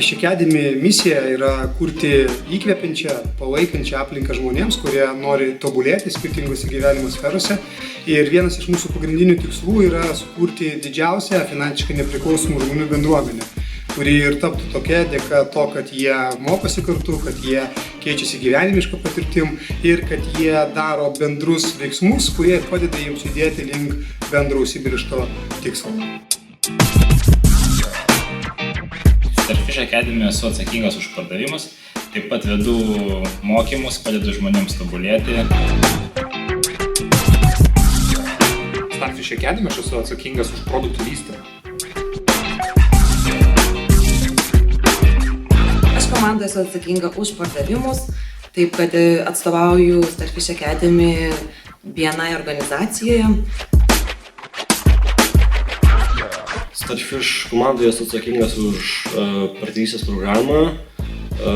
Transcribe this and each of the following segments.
Starfish Academy misija yra kurti įkvepiančią, palaikančią aplinką žmonėms, kurie nori tobulėti skirtingose gyvenimo sferose. Ir vienas iš mūsų pagrindinių tikslų yra sukurti didžiausią finansiškai nepriklausomų žmonių bendruomenę, kuri ir taptų tokia dėka to, kad jie mokosi kartu, kad jie keičiasi gyvenimišką patirtim ir kad jie daro bendrus veiksmus, kurie padeda jiems judėti link bendro užsibrėžto tikslo. Starfish Academy esu atsakingas už pardavimus, taip pat vedu mokymus, padedu žmonėms tobulėti. Starfish Academy aš esu atsakingas už produktų vystymą. Komandoje esu atsakinga už pardavimus, taip kad atstovauju Starfish Academy vienai organizacijoje. Starfish komandoje esu atsakingas už partnerystės programą.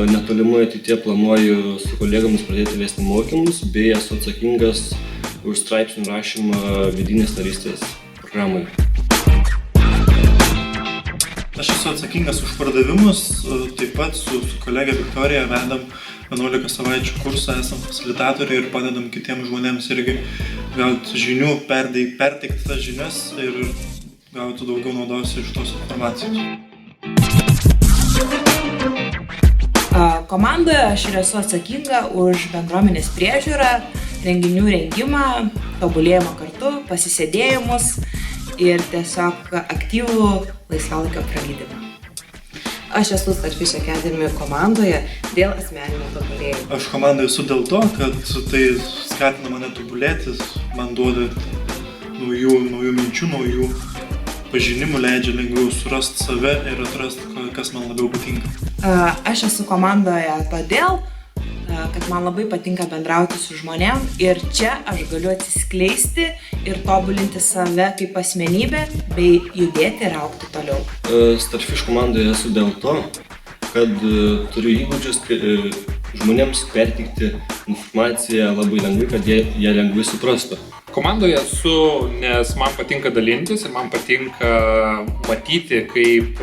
Netolimai ateityje planuoju su kolegomis pradėti vesti mokymus, bei esu atsakingas už straipsnių rašymą vidinės narystės programai. Aš esu atsakingas už pardavimus, taip pat su kolegė Viktorija vedam 11 savaičių kursą, esam fasilitatoriai ir padedam kitiems žmonėms irgi gauti žinių, perteikti tas žinias ir gauti daugiau naudos iš tos informacijos. Komandoje aš ir esu atsakinga už bendruomenės priežiūrą, renginių rengimą, tobulėjimą kartu, pasisėdėjimus ir tiesiog aktyvų laisvalaikio praleidimą. Aš esu Starfish Academy komandoje dėl asmeninio tobulėjimo. Aš komandoje esu dėl to, kad tai skatina mane tobulėti, man duoda naujų minčių, naujų pažinimų, leidžia lengviau surasti save ir atrasti, kas man labiau patinka. Aš esu komandoje todėl, kad man labai patinka bendrauti su žmonėm ir čia aš galiu atsiskleisti ir tobulinti save kaip asmenybę bei judėti ir augti toliau. Starfish komandoje esu dėl to, kad turiu įgūdžius žmonėms perteikti informaciją labai lengvai, kad jie lengvai suprastų. Komandoje esu, nes man patinka dalintis ir man patinka matyti, kaip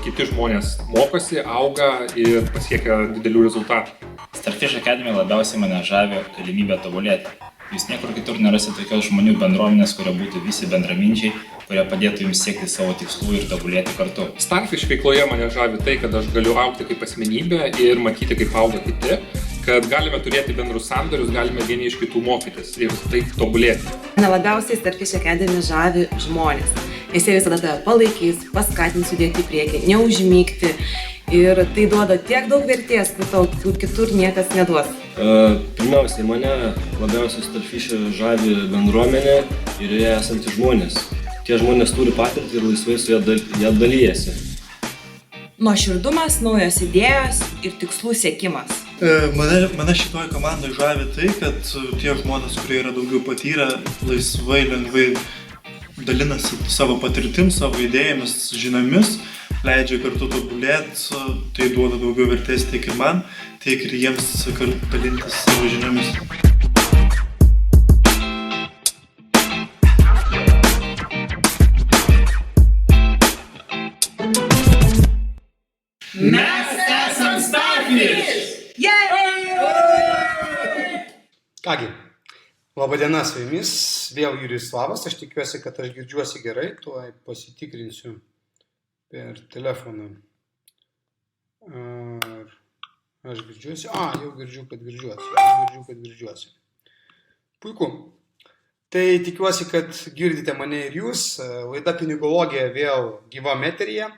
kiti žmonės mokosi, auga ir pasiekia didelių rezultatų. Starfish Academy labiausiai mane žavi galimybę tobulėti. Jūs niekur kitur nerasite tokios žmonių bendruomenės, kurie būtų visi bendraminčiai, kurie padėtų jums siekti savo tikslų ir tobulėti kartu. Starfish veikloje mane žavi tai, kad aš galiu augti kaip asmenybė ir matyti, kaip auga kiti, kad galime turėti bendrus sandorius, galime vieni iš kitų mokytis ir taip tobulėti. Mane labiausiai Starfish Academy žavi žmonės, nes jie visada tave palaikys, paskatins judėti į priekį, neužmygti ir tai duoda tiek daug vertės, kad tau kitur niekas neduos. Pirmiausiai, mane labiausiai Starfish žavi bendruomenė ir joje esantys žmonės. Tie žmonės turi patirtį ir laisvai su ją dalijasi. Nuoširdumas, naujos idėjos ir tikslų siekimas. Mane šitoj komandai žavi tai, kad tie žmonės, kurie yra daugiau patyrę, laisvai, lengvai dalinasi savo patirtim, savo idėjomis, žiniomis, leidžia kartu tobulėti, tai duoda daugiau vertės tiek ir man, tiek ir jiems kartu dalintis savo žiniomis. Mes esam Starfish! Kągi, laba diena su jumis, vėl Jurijus Slavas, aš tikiuosi, kad aš girdžiuosi gerai, tuoj pasitikrinsiu per telefoną. Ar aš girdžiuosi? Jau girdžiu, kad girdžiuosi. Puiku. Tai tikiuosi, kad girdite mane ir jūs. Laida Pinigologija vėl gyvam eteryje.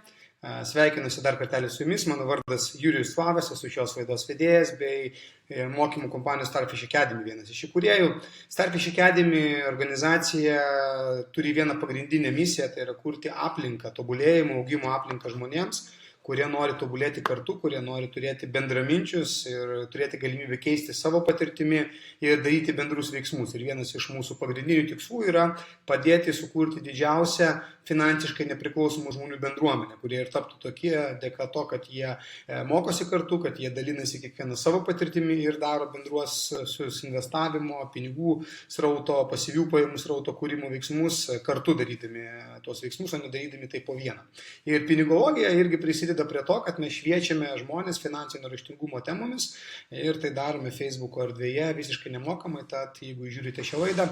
Sveikinuosi dar kartelį su jumis, mano vardas Jurijus Slavas, esu šios laidos vedėjas bei mokymų kompanijos Starfish Academy vienas iš įkūrėjų. Starfish Academy organizacija turi vieną pagrindinę misiją, tai yra kurti aplinką, tobulėjimo, augimo aplinką žmonėms, kurie nori tobulėti kartu, kurie nori turėti bendraminčius ir turėti galimybę keisti savo patirtimi ir daryti bendrus veiksmus. Ir vienas iš mūsų pagrindinių tikslų yra padėti sukurti didžiausią finansiškai nepriklausomų žmonių bendruomenę, kurie ir taptų tokie dėka to, kad jie mokosi kartu, kad jie dalinasi kiekvieną savo patirtimi ir daro bendruosius investavimo, pinigų srauto, pasyvių pajamų srauto kūrimo veiksmus kartu darydami tuos veiksmus, o ne darydami tai po vieną. Ir pinigologija irgi prisideda prisideda prie to, kad mes šviečiame žmonės finansinio raštingumo temomis ir tai darome Facebook'o erdvėje visiškai nemokamai, tad jeigu žiūrite šią laidą,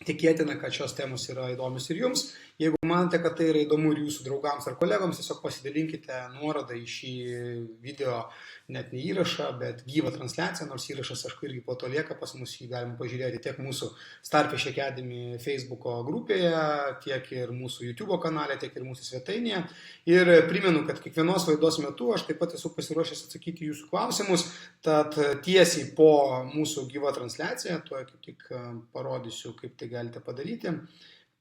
tikėtina, kad šios temos yra įdomios ir jums. Jeigu manote, kad tai yra įdomu ir jūsų draugams ar kolegams, tiesiog pasidalinkite nuorodą į šį video, net ne įrašą, bet gyvą transliaciją, nors įrašas aišku irgi po to lieka, pas mus jį galima pažiūrėti tiek mūsų Starfish Academy Facebook'o grupėje, tiek ir mūsų YouTube kanale, tiek ir mūsų svetainėje. Ir primenu, kad kiekvienos laidos metu aš taip pat esu pasiruošęs atsakyti jūsų klausimus, tad tiesiai po mūsų gyvą transliaciją, tuo kaip tik parodysiu, kaip tai galite padaryti.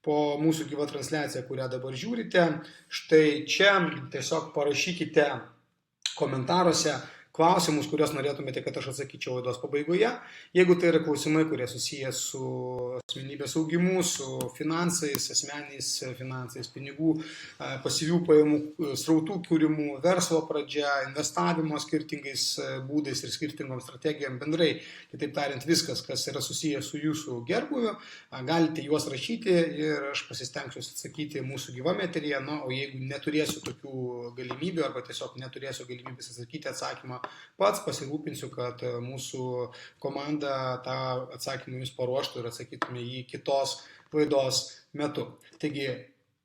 Po mūsų gyvą transliaciją, kurią dabar žiūrite, štai čia tiesiog parašykite komentaruose klausimus, kuriuos norėtumėte, kad aš atsakyčiau laidos pabaigoje. Jeigu tai yra klausimai, kurie susiję su asmenybės augimu, su finansais, asmeniais finansais, pinigų, pasyvių pajamų srautų kūrimu, verslo pradžia, investavimo skirtingais būdais ir skirtingom strategijom bendrai, kitaip tariant viskas, kas yra susiję su jūsų gerbūviu, galite juos rašyti ir aš pasistengsiu atsakyti mūsų gyvame eteryje, o jeigu neturėsiu tokių galimybių arba tiesiog neturėsiu galimybės atsakyti atsakymą pats, pasirūpinsiu, kad mūsų komanda tą atsakymą jums paruoštų ir atsakytume jį kitos laidos metu. Taigi,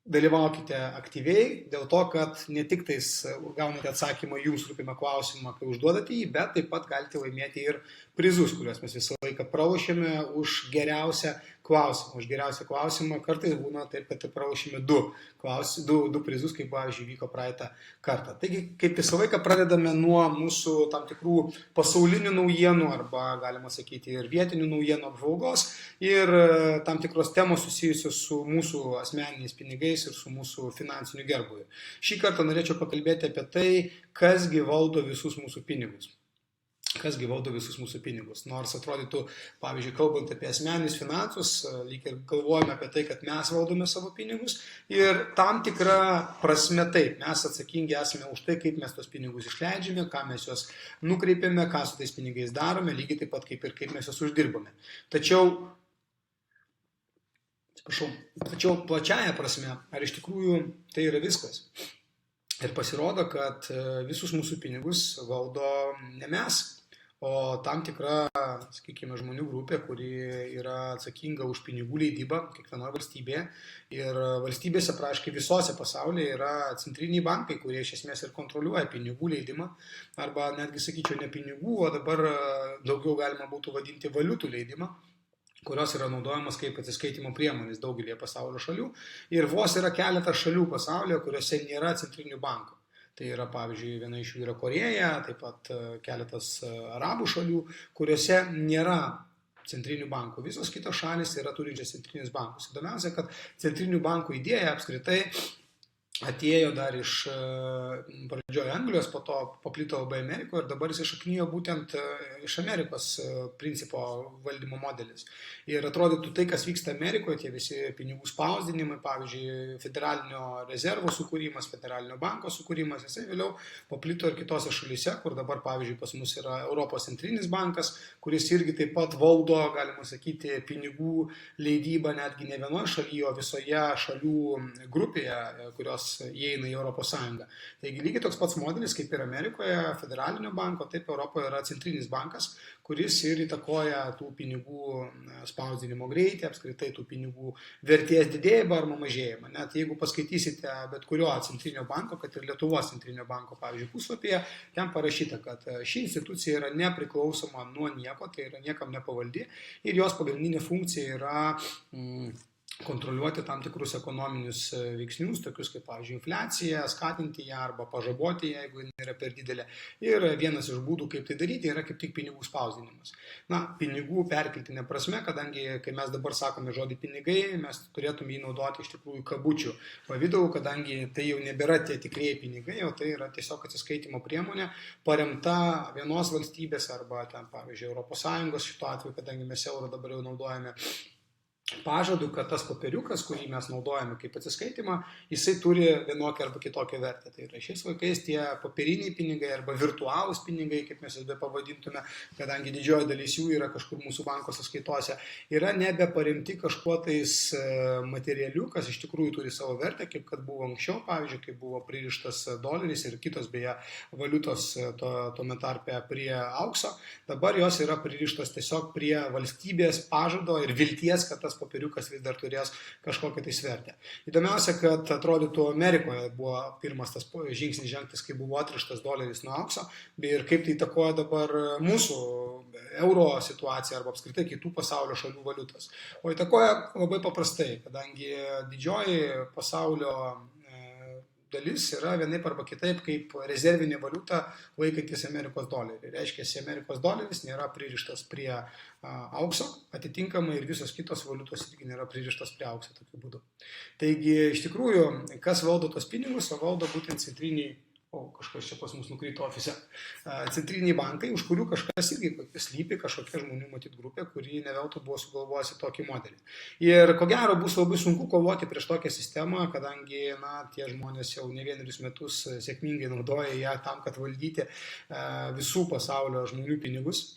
dalyvaukite aktyviai dėl to, kad ne tik tais gaunate atsakymą jums rūpimą klausimą, kai užduodate jį, bet taip pat galite laimėti ir prizus, kuriuos mes visą laiką pralošėme už geriausią klausimą. Už geriausią klausimą kartais būna taip, kad pralošėme du prizus, kaip pavyzdžiui vyko praeitą kartą. Taigi, kaip visą laiką pradedame nuo mūsų tam tikrų pasaulinių naujienų arba, galima sakyti, ir vietinių naujienų apžvalgos ir tam tikros temos susijusios su mūsų asmeniniais pinigais ir su mūsų finansiniu gerbūviu. Šį kartą norėčiau pakalbėti apie tai, kasgi valdo visus mūsų pinigus. Kasgi valdo visus mūsų pinigus. Nors atrodytų, pavyzdžiui, kalbant apie asmeninius finansus, lyg ir galvojame apie tai, kad mes valdome savo pinigus ir tam tikra prasme taip, mes atsakingi esame už tai, kaip mes tos pinigus išleidžiame, ką mes juos nukreipiame, ką su tais pinigais darome, lygiai taip pat kaip ir kaip mes juos uždirbame. Tačiau plačiaja prasme, ar iš tikrųjų tai yra viskas? Ir pasirodo, kad visus mūsų pinigus valdo ne mes, o tam tikra, sakykime, žmonių grupė, kuri yra atsakinga už pinigų leidybą kiekvienoje valstybėje. Ir valstybėse, praškai, visose pasaulyje yra centriniai bankai, kurie iš esmės ir kontroliuoja pinigų leidimą, arba netgi, sakyčiau, ne pinigų, o dabar daugiau galima būtų vadinti valiutų leidimą, kurios yra naudojamas kaip atsiskaitimo priemonės daugelėje pasaulio šalių. Ir vos yra keletas šalių pasaulyje, kuriuose nėra centrinių bankų. Tai yra, pavyzdžiui, viena iš jų yra Korėja, taip pat keletas arabų šalių, kuriuose nėra centrinių bankų. Visos kitos šalis yra turinčios centrinius bankus. Įdomiausia, kad centrinių bankų idėja apskritai atėjo dar iš pradžioje Anglijos, po to paplito labai Amerikoje ir dabar jis iššaknijo būtent iš Amerikos principo valdymo modelis. Ir atrodytų tai, kas vyksta Amerikoje, tie visi pinigų spausdinimai, pavyzdžiui, federalinio rezervo sukūrimas, federalinio banko sukūrimas, jisai vėliau paplito ir kitose šalyse, kur dabar, pavyzdžiui, pas mus yra Europos centrinis bankas, kuris irgi taip pat valdo, galima sakyti, pinigų leidybą netgi ne vienoje šalyje, o visoje šalių grupėje, kurios įeina į Europos Sąjungą. Taigi lygiai toks pats modelis, kaip ir Amerikoje federalinio banko, taip Europoje yra centrinis bankas, kuris ir įtakoja tų pinigų spausdinimo greitį, apskritai tų pinigų vertės didėjimą arba mažėjimą. Net jeigu paskaitysite bet kurio centrinio banko, kad ir Lietuvos centrinio banko, pavyzdžiui, puslapyje, ten parašyta, kad ši institucija yra nepriklausoma nuo nieko, tai yra niekam nepavaldi ir jos pagrindinė funkcija yra kontroliuoti tam tikrus ekonominius veiksnius, tokius kaip, pavyzdžiui, infliacija, skatinti ją arba pažaboti ją, jeigu jinai yra per didelė. Ir vienas iš būdų, kaip tai daryti, yra kaip tik pinigų spausdinimas. Na, pinigų perkeltinė prasme, kadangi, kai mes dabar sakome žodį pinigai, mes turėtume jį naudoti iš tikrųjų kabučių pavidalu, kadangi tai jau nebėra tie tikrieji pinigai, o tai yra tiesiog atsiskaitimo priemonė, paremta vienos valstybės arba ten, pavyzdžiui, Europos Sąjungos šituo atveju, kadangi mes eurą dabar jau naudojame. pažadu, kad tas popieriukas, kurį mes naudojame kaip atsiskaitimą, jisai turi vienokią arba kitokią vertę. Tai yra šiais laikais tie popieriniai pinigai arba virtualūs pinigai, kaip mes jas pavadintume, kadangi didžioji dalis jų yra kažkur mūsų banko sąskaitose, yra nebeparemti kažkuo tais materialiu, kas iš tikrųjų turi savo vertę, kaip kad buvo anksčiau, pavyzdžiui, kai buvo pririštas doleris ir kitos beje valiutos tuome tarpe prie aukso. Dabar jos yra pririštos tiesiog prie valstybės pažado ir vilties, kad tas popieriukas vis dar turės kažkokią tai svertę. Įdomiausia, kad atrodytų Amerikoje buvo pirmas tas žingsnis žengtas, kai buvo atrištas doleris nuo aukso, ir kaip tai įtakoja dabar mūsų euro situaciją arba apskritai kitų pasaulio šalių valiutas. O įtakoja labai paprastai, kadangi didžioji pasaulio dalis yra vienaip arba kitaip kaip rezervinė valiuta laikantis Amerikos dolerį. Reiškia, Amerikos doleris nėra pririštas prie aukso, atitinkamai ir visos kitos valiutos irgi nėra pririštas prie aukso tokiu būdu. Taigi, iš tikrųjų, kas valdo tos pinigus, o valdo būtent centriniai, kažkas čia pas mus nukrito ofise, centriniai bankai, už kurių kažkas irgi slypi kažkokia žmonių matyt grupė, kuri neveltui buvo sugalvojusi tokį modelį. Ir ko gero bus labai sunku kovoti prieš tokią sistemą, kadangi tie žmonės jau ne vienerius metus sėkmingai naudoja ją tam, kad valdyti visų pasaulio žmonių pinigus.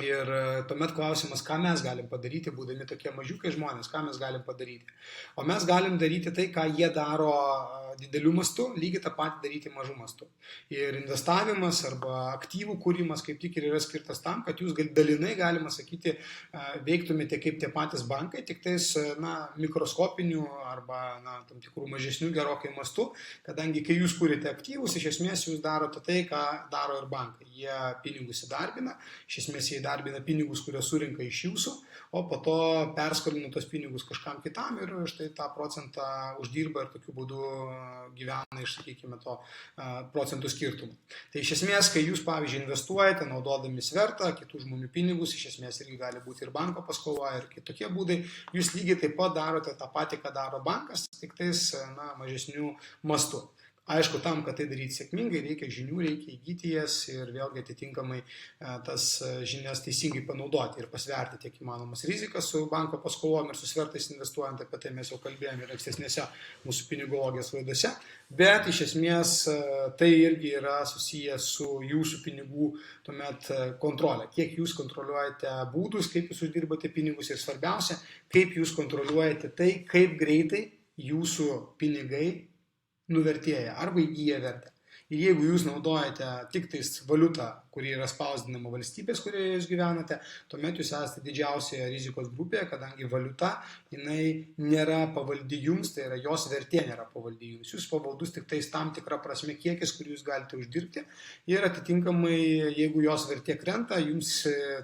Ir tuomet klausimas, ką mes galim padaryti, būdami tokie mažiukai žmonės, ką mes galim padaryti. O mes galim daryti tai, ką jie daro dideliu mastu, lygiai tą patį daryti mažu mastu. Ir investavimas arba aktyvų kūrimas kaip tik ir yra skirtas tam, kad jūs dalinai, galima sakyti, veiktumėte kaip tie patys bankai, tik tais mikroskopinių arba tam tikrų mažesnių gerokai mastų, kadangi kai jūs kūrite aktyvus, iš esmės jūs darote tai, ką daro ir bankai. Jie pinigus įdarbina, iš esmės jie įdarbina pinigus, kurios surinka iš jūsų, o po to perskolina tos pinigus kažkam kitam ir štai tą procentą uždirba ir tokiu būdu gyvena iš, sakykime, to procentų skirtumų. Tai iš esmės, kai jūs, pavyzdžiui, investuojate, naudodami svertą, kitų žmonių pinigus, iš esmės irgi gali būti ir banko paskola ir kitokie būdai, jūs lygiai taip pat darote tą patį, ką daro bankas, tik tais mažesnių mastų. Aišku, tam, kad tai daryti sėkmingai, reikia žinių, reikia įgyti jas ir vėlgi atitinkamai tas žinias teisingai panaudoti ir pasverti tiek įmanomas rizikas su banko paskolom ir su svertais investuojant, apie tai mes jau kalbėjome ir ankstesnėse mūsų pinigologijos laidose, bet iš esmės tai irgi yra susijęs su jūsų pinigų tuomet kontrolė. Kiek jūs kontroliuojate būdus, kaip jūs uždirbate pinigus ir svarbiausia, kaip jūs kontroliuojate tai, kaip greitai jūsų pinigai nuvertėja arba įgyja vertę. Ir jeigu jūs naudojate tik tais valiutą, kuri yra spausdinama valstybės, kurioje jūs gyvenate, tuomet jūs esate didžiausioje rizikos grupėje, kadangi valiuta, jinai nėra pavaldi jums, tai yra jos vertė nėra pavaldi jums. Jūs pavaldus tik tais tam tikrą prasme kiekis, kurį jūs galite uždirbti ir atitinkamai, jeigu jos vertė krenta, jums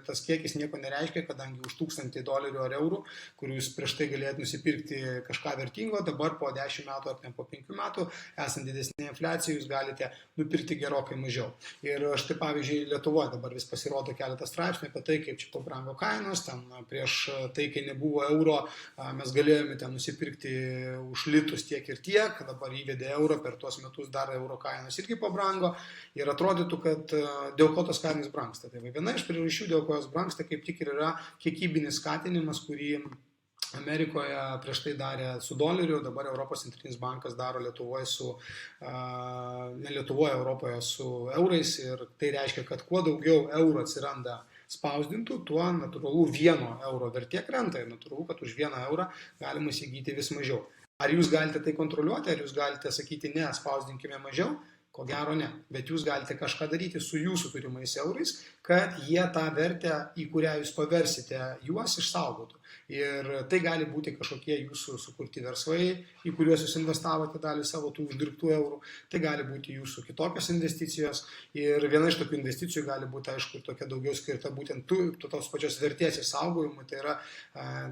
tas kiekis nieko nereiškia, kadangi už $1000 ar eurų, kur jūs prieš tai galėtumėte nusipirkti kažką vertingo, dabar po 10 metų ar po 5 metų, esant didesnė infliacija, jūs galite nupirkti gerokai mažiau. Ir štai pavyzdžiui, Lietuvoje dabar vis pasirodo keletas straipsnių apie tai, kaip čia pabrango kainos, ten prieš tai, kai nebuvo euro, mes galėjome ten nusipirkti už litus tiek ir tiek, dabar įvedė euro, per tuos metus dar euro kainos irgi pabrango ir atrodytų, kad dėl ko tos kainos brangsta. Tai viena iš priežasčių, dėl ko jos brangsta, kaip tik ir yra kiekybinis skatinimas, kurį Amerikoje prieš tai darė su doleriu, dabar Europos centrinis bankas daro Lietuvoje ne Lietuvoje, Europoje su eurais ir tai reiškia, kad kuo daugiau eurų atsiranda spausdintų, tuo natūralu 1 euro vertė krenta ir natūralu, kad už 1 eurą galima įsigyti vis mažiau. Ar jūs galite tai kontroliuoti, ar jūs galite sakyti, ne, spausdinkime mažiau? Ko gero ne, bet jūs galite kažką daryti su jūsų turimais eurais, kad jie tą vertę, į kurią jūs paversite, juos išsaugotų. Ir tai gali būti kažkokie jūsų sukurti verslai, į kuriuos jūs investavote dalį savo tų uždirbtų eurų. Tai gali būti jūsų kitokios investicijos. Ir viena iš tokių investicijų gali būti, aišku, tokia daugiau skirta būtent tos pačios vertės išsaugojimui. Tai yra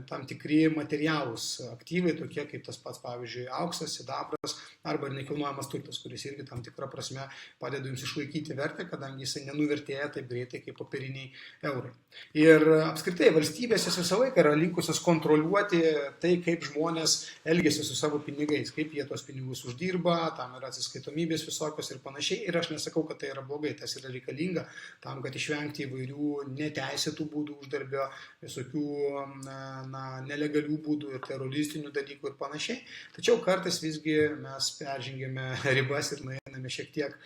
tam tikri materialūs aktyvai, tokie kaip tas pats, pavyzdžiui, auksas, sidabras arba nekilnojamas turtas, kuris irgi tam tikrą prasme padeda jums išlaikyti vertę, kadangi jisai nenuvertėja taip greitai kaip popieriniai eurai. Ir apskritai valstybės visą laiką yra linkusios kontroliuoti tai, kaip žmonės elgesi su savo pinigais, kaip jie tos pinigus uždirba, tam yra atsiskaitomybės visokios ir panašiai. Ir aš nesakau, kad tai yra blogai, tas yra reikalinga tam, kad išvengti įvairių neteisėtų būdų uždarbio, visokių nelegalių būdų ir teroristinių dalykų ir panašiai. Tačiau kartais visgi mes peržengėme ribas ir nueiname šiek tiek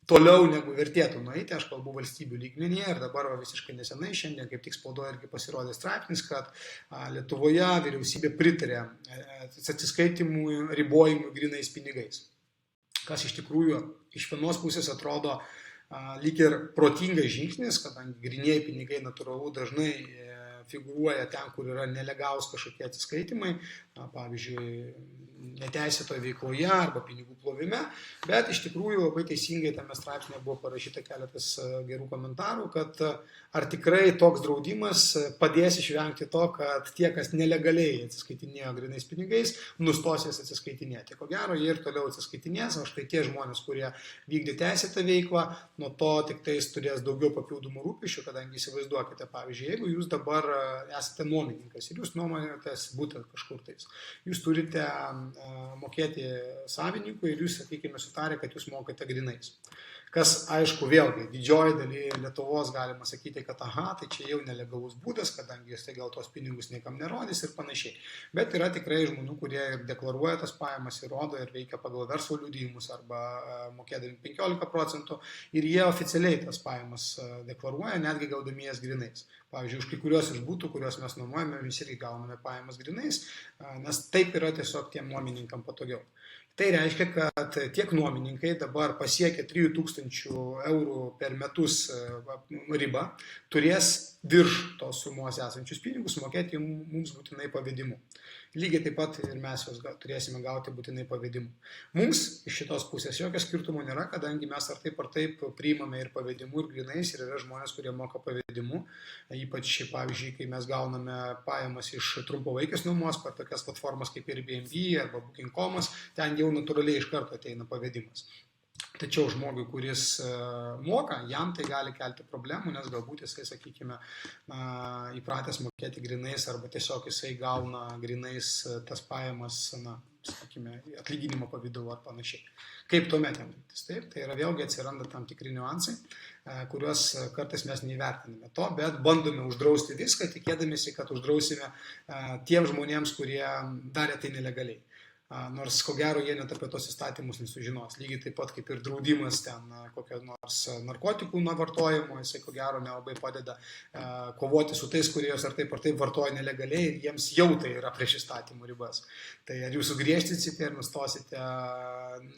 toliau negu vertėtų nueiti, aš kalbu valstybių lygmenyje ir dabar visiškai nesenai, šiandien kaip tik spaudoje irgi pasirodė straipsnis, kad Lietuvoje vyriausybė pritarė atsiskaitimų ribojimui grynais pinigais. Kas iš tikrųjų iš vienos pusės atrodo lyg ir protingas žingsnis, kadangi grynieji pinigai natūralu dažnai figūruoja ten, kur yra nelegalūs kažkokie atsiskaitimai, pavyzdžiui, neteisėtoje veikloje arba pinigų plovime, bet iš tikrųjų labai teisingai tame straipsnėje buvo parašyta keletas gerų komentarų, kad ar tikrai toks draudimas padės išvengti to, kad tie, kas nelegaliai atsiskaitinėjo grynais pinigais, nustos jas atsiskaitinėti. Ko gero, jie ir toliau atsiskaitinės, o štai tie žmonės, kurie vykdė teisėtą veiklą, nuo to tik tais turės daugiau papildomų rūpesčių, kadangi įsivaizduokite, pavyzdžiui, jeigu jūs dabar esate nuomininkas ir jūs nuomojatės būtent kažkur tais, jūs turite mokėti savininkui ir jūs, sakykime, sutarė, kad jūs mokate grynais. Kas, aišku, vėlgi, didžioji daly Lietuvos galima sakyti, kad tai čia jau nelegalus būdas, kadangi jis gal tos pinigus niekam nerodys ir panašiai. Bet yra tikrai žmonių, kurie ir deklaruoja tas pajamas, įrodo ir veikia pagal verslo liudijimus arba mokėdami 15% ir jie oficialiai tas pajamas deklaruoja, netgi gaudami jas grynais. Pavyzdžiui, už kai kurios iš būtų, kuriuos mes nuomojame, mes irgi gauname pajamas grynais, nes taip yra tiesiog tiem nuomininkam patogiau. Tai reiškia, kad tiek nuomininkai dabar pasiekia 3000 eurų per metus ribą, turės virš tos sumos esančius pinigus mokėti mums būtinai pavedimu. Lygiai taip pat ir mes juos turėsime gauti būtinai pavedimu. Mums iš šitos pusės jokio skirtumo nėra, kadangi mes ar taip priimame ir pavedimu, ir grynais, ir yra žmonės, kurie moka pavedimu. Ypač, pavyzdžiui, kai mes gauname pajamas iš trumpalaikės nuomos per tokias platformas kaip Airbnb arba Booking.com, ten jau natūraliai iš karto ateina pavedimas. Tačiau žmogui, kuris moka, jam tai gali kelti problemų, nes galbūt jisai, sakykime, įpratęs mokėti grynais arba tiesiog jisai gauna grynais tas pajamas, sakykime, atlyginimo pavidalu ar panašiai. Kaip tuomet jam elgtis? Taip, tai yra vėlgi atsiranda tam tikri niuansai, kuriuos kartais mes neįvertiname to, bet bandome uždrausti viską, tikėdamėsi, kad uždrausime tiem žmonėms, kurie darė tai nelegaliai. Nors ko gero jie net apie tos įstatymus nesužinos. Lygiai taip pat kaip ir draudimas ten kokio nors narkotikų vartojimo, jisai ko gero nelabai padeda kovoti su tais, kurie jos ar taip vartoja nelegaliai ir jiems jau tai yra prieš įstatymų ribas. Tai ar jūs sugriežtinsite ir nustosite,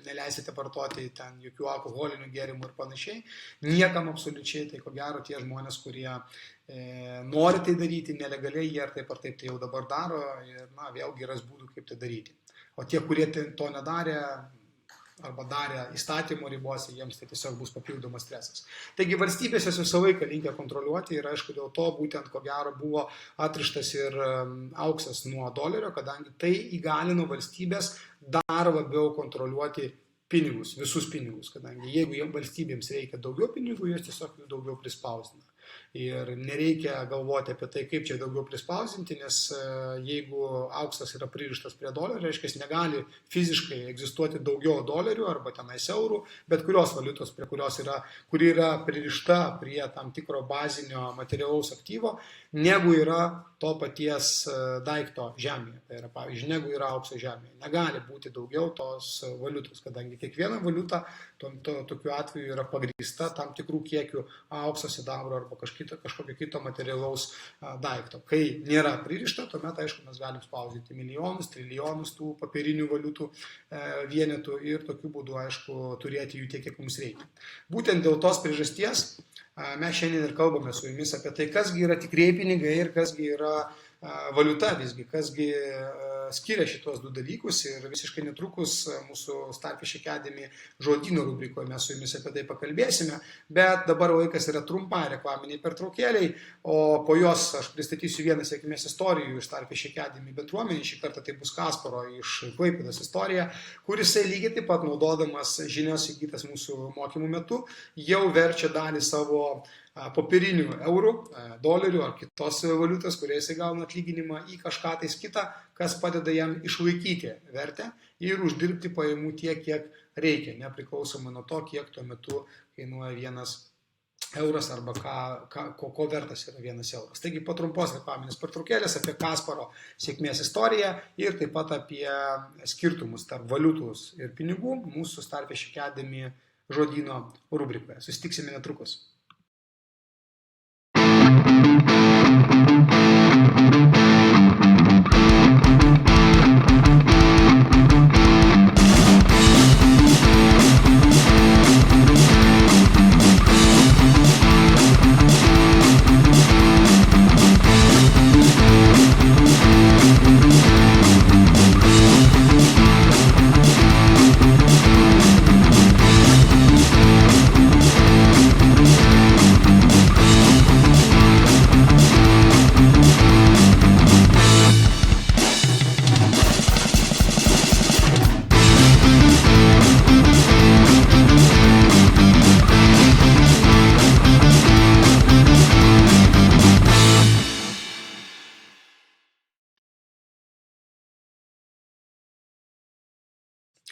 neleisite vartoti ten jokių alkoholinių gėrimų ir panašiai, niekam absoliučiai, tai ko gero tie žmonės, kurie nori tai daryti nelegaliai, jie ar taip tai jau dabar daro ir vėlgi ras būdų, kaip tai daryti. O tie, kurie to nedarė arba darė įstatymo ribose, jiems tai tiesiog bus papildomas stresas. Taigi valstybės jas visą laiką linkia kontroliuoti ir aišku dėl to būtent ko gero buvo atrištas ir auksas nuo dolerio, kadangi tai įgalino valstybės dar labiau kontroliuoti pinigus, visus pinigus, kadangi jeigu valstybėms reikia daugiau pinigų, jos tiesiog jų daugiau prispausdina. Ir nereikia galvoti apie tai, kaip čia daugiau prispausinti, nes jeigu auksas yra pririštas prie dolerio, reiškia, jis negali fiziškai egzistuoti daugiau dolerių arba tenais eurų, bet kurios valiutos, kuri yra pririšta prie tam tikro bazinio materialaus aktyvo, negu yra to paties daikto žemėje. Tai yra, pavyzdžiui, negu yra aukso žemėje. Negali būti daugiau tos valiutos, kadangi kiekviena valiuta tokiu atveju yra pagrįsta tam tikrų kiekių aukso, sidabro arba kažkokio kito materialaus daikto. Kai nėra pririšta, tuomet, aišku, mes galim spausdinti milijonus, trilijonus tų papirinių valiutų vienetų ir tokiu būdu, aišku, turėti jų tiek, kiek mums reikia. Būtent dėl tos priežasties mes šiandien ir kalbame su jumis apie tai, kasgi yra tikrieji pinigai ir kasgi yra valiuta visgi, kasgi skiria šitos du dalykus ir visiškai netrukus mūsų Starfish Academy žodyno rubrikoje mes su jumis apie tai pakalbėsime, bet dabar laikas yra trumpai reklaminiai pertraukėliai, o po jos aš pristatysiu vieną sėkmės istorijų iš Starfish Academy bendruomenį, šį kartą tai bus Kasparo iš Klaipėdos istorija, kuris lygiai taip pat naudodamas žinias įgytas mūsų mokymų metu jau verčia dalį savo popierinių eurų, dolerių ar kitos valiutos, kurie jisai gauna atlyginimą į kažką tais kitą, kas padeda jam išlaikyti vertę ir uždirbti pajamų tiek, kiek reikia, nepriklausomai nuo to, kiek tuo metu kainuoja vienas euras arba ko vertas yra 1 euras. Taigi po trumpos reklaminės pertraukėlės apie Kasparo sėkmės istoriją ir taip pat apie skirtumus tarp valiutos ir pinigų mūsų Starfish Academy žodyno rubrikoje. Susitiksime netrukus.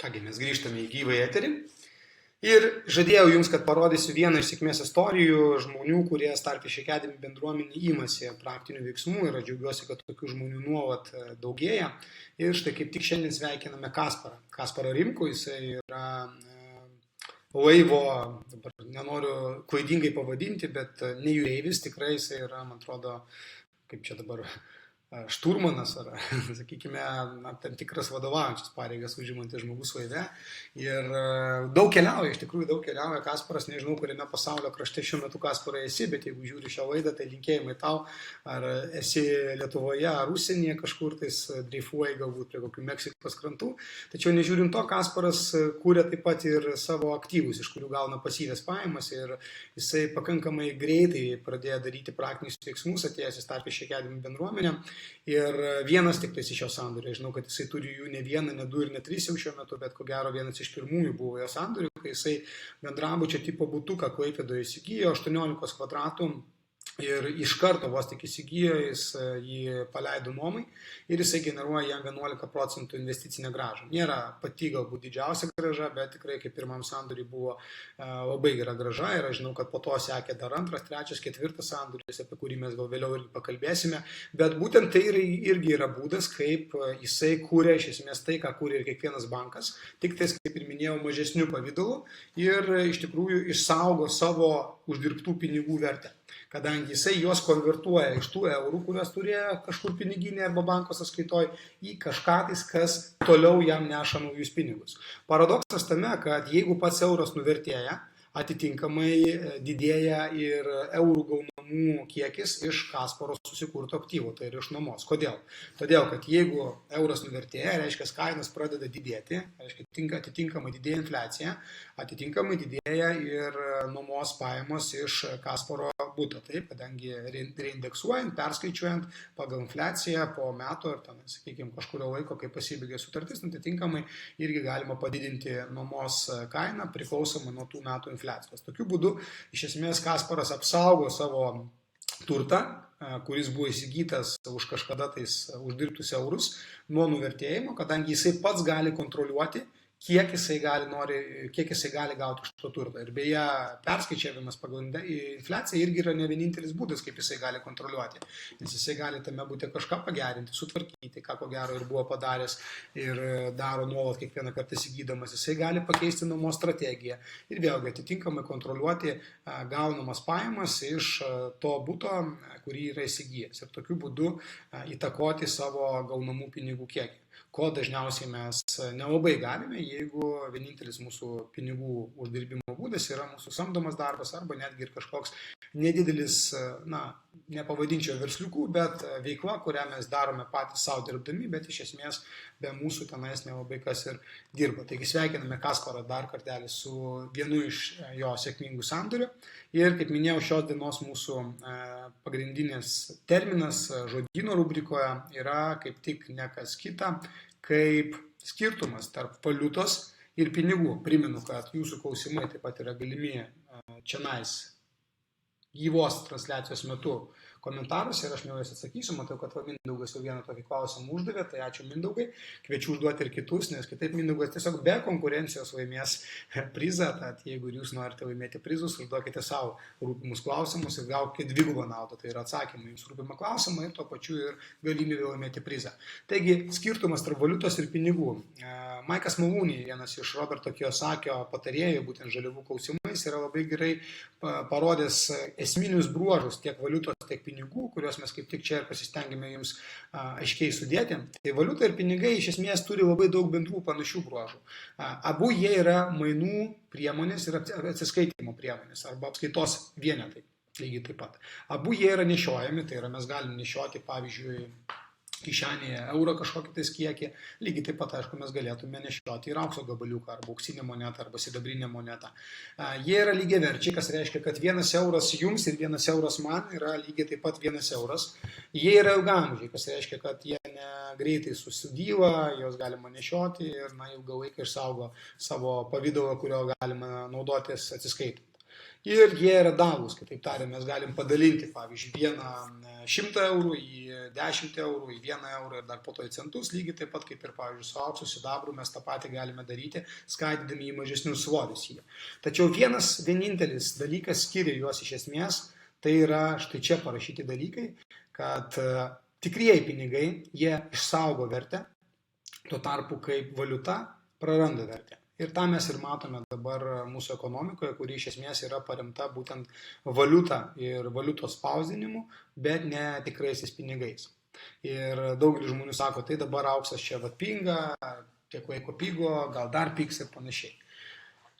Kągi, mes grįžtame į gyvą eterį ir žadėjau jums, kad parodysiu vieną iš sėkmės istorijų žmonių, kurie Starfish Academy bendruomenį imasi praktinių veiksmų ir aš džiaugiuosi, kad tokių žmonių nuolat daugėja. Ir štai kaip tik šiandien sveikiname Kasparą. Kasparą Rimkų, jisai yra laivo, dabar nenoriu klaidingai pavadinti, bet ne jūreivis, tikrai jisai yra, man atrodo, kaip čia dabar šturmanas ar, sakykime, tam tikras vadovaujančias pareigas užimantis žmogus laive. Ir daug keliauja, iš tikrųjų daug keliauja Kasparas, nežinau, kuriame pasaulio krašte šiuo metu Kasparai esi, bet jeigu žiūri šią laidą, tai linkėjimai tau, ar esi Lietuvoje, ar užsienyje kažkur tais dreifuoji galbūt prie kokių Meksikos krantų. Tačiau nežiūrint to, Kasparas kūrė taip pat ir savo aktyvus, iš kurių gauna pasyvės pajamas ir jisai pakankamai greitai pradėjo daryti praktinius veiksmus, atėjęs į Starfish Academy bendruomenę. Ir vienas tik tais iš jo sandorių, žinau, kad jisai turi jų ne vieną, ne 2 ir ne 3 jau šiuo metu, bet ko gero vienas iš pirmųjų buvo jo sandorių, kai jisai bendrabučio tipo butuką Klaipėdoje įsigijo 18 kvadratų ir iš karto vos tik įsigijo, jis jį paleido nuomai ir jisai generuoja jam 11% investicinę grąžą. Nėra pati galbūt didžiausia grąža, bet tikrai kaip pirmam sandoriui buvo labai gera grąža ir aš žinau, kad po to sekė dar 2, 3, 4 sandoris, apie kurį mes gal vėliau irgi pakalbėsime, bet būtent tai irgi yra būdas, kaip jisai kūrė iš esmės tai, ką kūrė ir kiekvienas bankas, tik tais, kaip ir minėjau, mažesnių pavydalų ir iš tikrųjų išsaugo savo uždirbtų pinigų vertę, kadangi jisai juos konvertuoja iš tų eurų, kuriuos turėjo kažkur piniginė arba banko sąskaitoj, į kažką tais, kas toliau jam neša naujus pinigus. Paradoksas tame, kad jeigu pats euras nuvertėja, atitinkamai didėja ir eurų gaunamų kiekis iš Kasparo susikurto aktyvo, tai ir iš nuomos. Kodėl? Todėl, kad jeigu euras nuvertėja, reiškia, kainos pradeda didėti, reiškia, atitinkamai didėja infliacija, atitinkamai didėja ir nuomos pajamos iš Kasparo būto, taip, kadangi reindeksuojant, perskaičiuojant pagal infliaciją po metų ar ten, sakykime, kažkurio laiko, kai pasibaigė sutartis, atitinkamai irgi galima padidinti nuomos kainą priklausomai nuo tų metų infliacijos. Tokiu būdu, iš esmės, Kasparas apsaugo savo turtą, kuris buvo įsigytas už kažkada tais uždirbtus eurus nuo nuvertėjimo, kadangi jisai pats gali kontroliuoti, kiek jisai gali gauti iš to turto. Ir beje, perskaičiavimas pagal infliaciją irgi yra ne vienintelis būdas, kaip jisai gali kontroliuoti. Nes jisai gali tame būti kažką pagerinti, sutvarkyti, ką ko gero ir buvo padaręs ir daro nuolat kiekvieną kartą įsigydamas. Jisai gali pakeisti nuomos strategiją ir vėlgi atitinkamai kontroliuoti gaunamas pajamas iš to buto, kurį yra įsigijęs. Ir tokiu būdu įtakoti savo gaunamų pinigų kiekį. Ko dažniausiai mes nelabai galime, jeigu vienintelis mūsų pinigų uždirbimo būdas yra mūsų samdomas darbas arba netgi ir kažkoks nedidelis nepavadinčiau versliukų, bet veikla, kurią mes darome patys savo dirbdami, bet iš esmės be mūsų tenais nelabai kas ir dirba. Taigi sveikiname Kasparą dar kartelį su vienu iš jo sėkmingų sandorių. Ir kaip minėjau, šios dienos mūsų pagrindinis terminas žodyno rubrikoje yra kaip tik ne kas kita, kaip skirtumas tarp valiutos ir pinigų. Primenu, kad jūsų klausimai taip pat yra galimi čionais gyvos transliacijos metu komentaruose ir aš mielai atsakysiu. Matau, kad Mindaugas jau vieną tokį klausimą uždavė, tai ačiū Mindaugai. Kviečiu užduoti ir kitus, nes kitaip Mindaugas tiesiog be konkurencijos laimės prizą. Tad jeigu jūs norite laimėti prizus, užduokite savo rūpimus klausimus ir gaukite dvigubą naudą. Tai yra atsakymai jums rūpimą klausimą ir tuo pačiu ir galimybė laimėti prizą. Taigi, skirtumas tarp valiutos ir pinigų. Maikas Malūnė, vienas iš Roberto Kiyosakio patarėjų, būtent žaliavų klausimais, yra labai gerai parodęs esminius bruožus tiek valiutos, tiek pinigų, kuriuos mes kaip tik čia ir pasistengėme jums aiškiai sudėti. Tai valiuta ir pinigai iš esmės turi labai daug bendrų panašių bruožų. Abu jie yra mainų priemonės ir atsiskaitimo priemonės arba apskaitos vienetai. Lygiai taip pat. Abu jie yra nešiojami, tai yra mes galime nešioti, pavyzdžiui, kišenėje eurą kažkokį tais kiekį, lygiai taip pat, aišku, mes galėtume nešioti ir aukso gabaliuką, arba auksinę monetą, arba sidabrinę monetą. Jie yra lygiaverčiai, kas reiškia, kad 1 euras jums ir 1 euras man yra lygiai taip pat 1 euras. Jie yra ilgamžiai, kas reiškia, kad jie greitai susidyla, juos galima nešioti ir ilgą laiką išsaugo savo pavydalą, kurio galima naudotis atsiskaitant. Ir jie yra dalūs, kitaip tariant, mes galim padalinti, pavyzdžiui, 100 eurų į 10 eurų, į 1 eurą ir dar po to į centus, lygiai taip pat kaip ir, pavyzdžiui, su auksu, sidabru mes tą patį galime daryti, skaidydami į mažesnius svorius jį. Tačiau vienintelis dalykas skiria juos iš esmės, tai yra štai čia parašyti dalykai, kad tikrieji pinigai, jie išsaugo vertę, tuo tarpu kaip valiuta praranda vertę. Ir tą mes ir matome dabar mūsų ekonomikoje, kuri iš esmės yra paremta būtent valiuta ir valiutos spausdinimu, bet ne tikraisiais pinigais. Ir daugelis žmonių sako, tai dabar auksas čia pinga, tiek laiko pigo, gal dar pigs ir panašiai.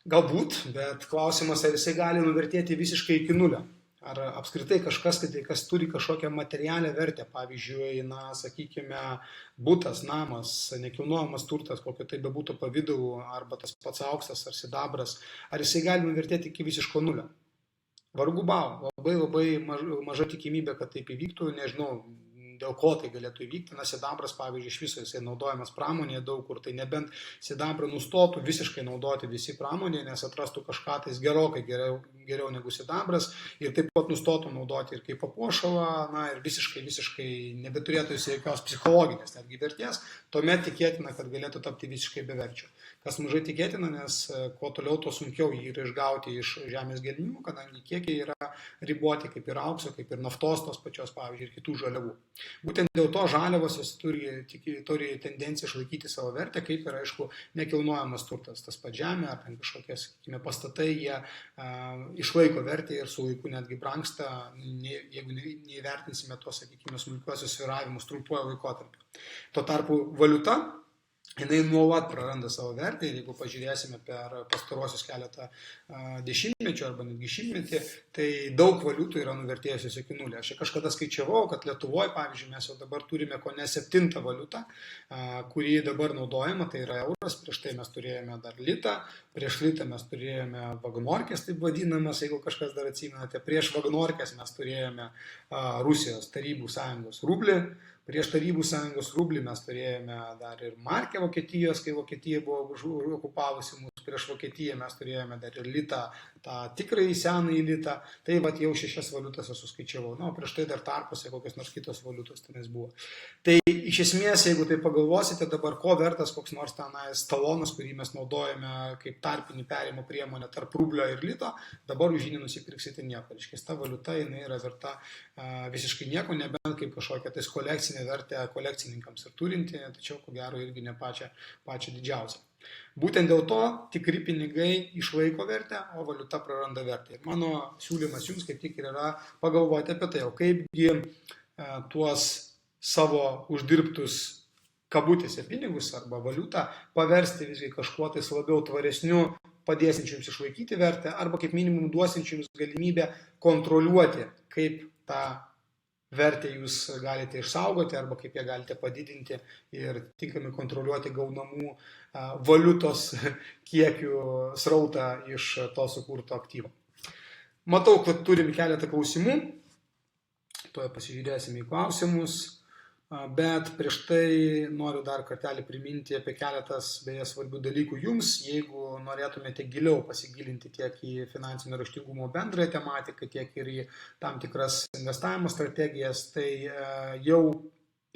Galbūt, bet klausimas, ar jisai gali nuvertėti visiškai iki nulio. Ar apskritai kažkas, kas turi kažkokią materialią vertę, pavyzdžiui, sakykime, butas, namas, nekilnojamas turtas, kokio tai bebūtų pavidalų, arba tas pats auksas ar sidabras, ar jisai gali nuvertėti iki visiško nulio? Vargu bau, labai maža tikimybė, kad taip įvyktų, nežinau, dėl ko tai galėtų įvykti. Sidabras, pavyzdžiui, iš viso jisai naudojamas pramonėje daug kur, tai nebent sidabrą nustotų visiškai naudoti visi pramonėje, nes atrastų kažką tais gerokai geriau negu sidabras ir taip pat nustotų naudoti ir kaip papuošalą, ir visiškai nebeturėtų jis jokios psichologinės netgi vertės, tuomet tikėtina, kad galėtų tapti visiškai beverčiu. Kas mažai tikėtina, nes kuo toliau, tuo sunkiau jį yra išgauti iš žemės gelmių, kadangi kiekiai yra riboti kaip ir aukso, kaip ir naftos tos pačios, pavyzdžiui, ir kitų žaliavų. Būtent dėl to žaliavos turi tendenciją išlaikyti savo vertę, kaip ir, aišku, nekilnojamas turtas. Tas pats žemė ar kažkokie, sakykime, pastatai, jie išlaiko vertę ir su laiku netgi brangsta, jeigu neįvertinsime tos, sakykime, smulkiuosius svyravimus trumpuoju laikotarpiu. Tuo tarpu valiuta, jinai nuolat praranda savo vertę ir jeigu pažiūrėsime per pastarosius keletą dešimtmečių arba netgi šimtmetį, tai daug valiutų yra nuvertėjusios iki nulio. Aš kažkada skaičiavau, kad Lietuvoje, pavyzdžiui, mes jau dabar turime kone 7 valiutą, kurį dabar naudojama, tai yra euras, prieš tai mes turėjome dar litą, prieš litą mes turėjome vagnorkės, taip vadinamas, jeigu kažkas dar atsimenate, prieš vagnorkės mes turėjome Rusijos Tarybų Sąjungos rublį, prieš Tarybų Sąjungos rublį mes turėjome dar ir markę Vokietijos, kai Vokietija buvo okupavusi mus, prieš Vokietiją mes turėjome dar ir litą, tą tikrąjį senąjį litą, tai jau 6 valiutas esu skaičiavau, prieš tai dar tarpuose kokios nors kitos valiutos tenais buvo. Tai iš esmės, jeigu tai pagalvosite, dabar ko vertas koks nors tenais talonas, kurį mes naudojame kaip tarpinį perėjimo priemonę tarp rublio ir lito, dabar už jį nenusipirksite nieko. Reiškia, ta valiuta jinai yra verta visiškai nieko, nebent kaip kažkokia tais kolekcinė vertė kolekcininkams ir turinti, tačiau ko gero irgi ne pačią didžiausią. Būtent dėl to tikri pinigai išlaiko vertę, o valiuta praranda vertę. Ir mano siūlymas jums kaip tik yra pagalvoti apie tai, o kaipgi tuos savo uždirbtus kabutėse pinigus arba valiutą paversti visgi kažkuo tais labiau tvaresniu, padėsinčių jums išlaikyti vertę arba kaip minimum duosinčių jums galimybę kontroliuoti, kaip ta vertę jūs galite išsaugoti arba kaip ją galite padidinti ir tinkami kontroliuoti gaunamų valiutos kiekių srautą iš to sukurto aktyvo. Matau, kad turim keletą klausimų, tuoj pasižiūrėsime į klausimus. Bet prieš tai noriu dar kartelį priminti apie keletas beje svarbių dalykų jums, jeigu norėtumėte giliau pasigilinti tiek į finansinio raštingumo bendrąją tematiką, tiek ir į tam tikras investavimo strategijas, tai jau